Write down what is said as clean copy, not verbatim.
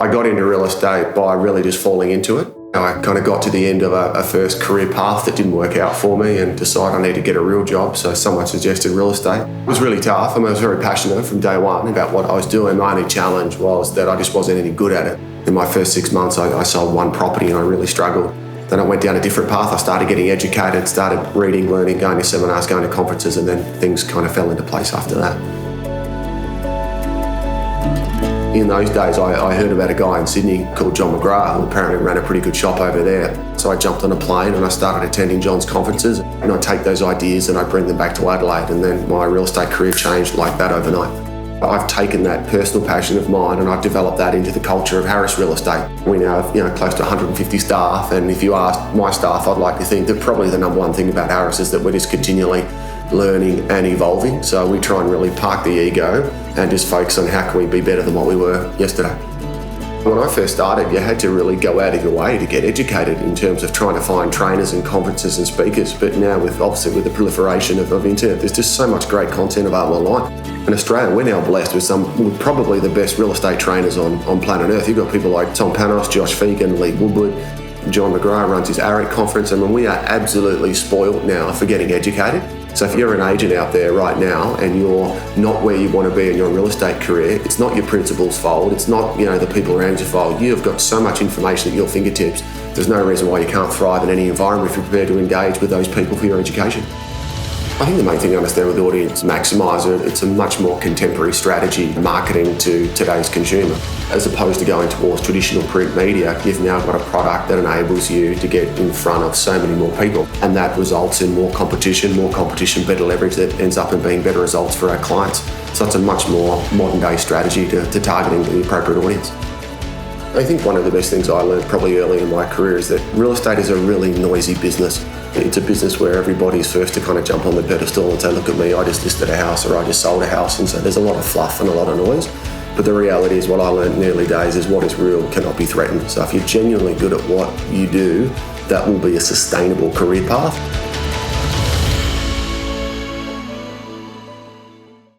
I got into real estate by really just falling into it. I kind of got to the end of a first career path that didn't work out for me and decided I need to get a real job, so someone suggested real estate. It was really tough. I was very passionate from day one about what I was doing. My only challenge was that I just wasn't any good at it. In my first 6 months, I sold one property and I really struggled. Then I went down a different path. I started getting educated, started reading, learning, going to seminars, going to conferences, and then things kind of fell into place after that. In those days, I heard about a guy in Sydney called John McGrath, who apparently ran a pretty good shop over there. So I jumped on a plane and I started attending John's conferences. And I'd take those ideas and I'd bring them back to Adelaide, and then my real estate career changed like that overnight. I've taken that personal passion of mine and I've developed that into the culture of Harris Real Estate. We now have close to 150 staff, and if you ask my staff, I'd like to think that probably the number one thing about Harris is that we're just continually learning and evolving. So we try and really park the ego and just focus on how can we be better than what we were yesterday. When I first started, you had to really go out of your way to get educated in terms of trying to find trainers and conferences and speakers. But now with the proliferation of internet, there's just so much great content available online. In Australia, we're now blessed with probably the best real estate trainers on planet Earth. You've got people like Tom Panos, Josh Fegan, Lee Woodward, John McGrath runs his ARIC conference. I mean, we are absolutely spoiled now for getting educated. So if you're an agent out there right now and you're not where you want to be in your real estate career, it's not your principal's fault. It's not, the people around your fault. You've got so much information at your fingertips. There's no reason why you can't thrive in any environment if you're prepared to engage with those people for your education. I think the main thing to understand with the audience maximizer, it's a much more contemporary strategy marketing to today's consumer. As opposed to going towards traditional print media, you've now got a product that enables you to get in front of so many more people. And that results in more competition, better leverage that ends up in being better results for our clients. So it's a much more modern day strategy to targeting the appropriate audience. I think one of the best things I learned probably early in my career is that real estate is a really noisy business. It's a business where everybody's first to kind of jump on the pedestal and say, look at me, I just listed a house or I just sold a house. And so there's a lot of fluff and a lot of noise. But the reality is what I learned in the early days is what is real cannot be threatened. So if you're genuinely good at what you do, that will be a sustainable career path.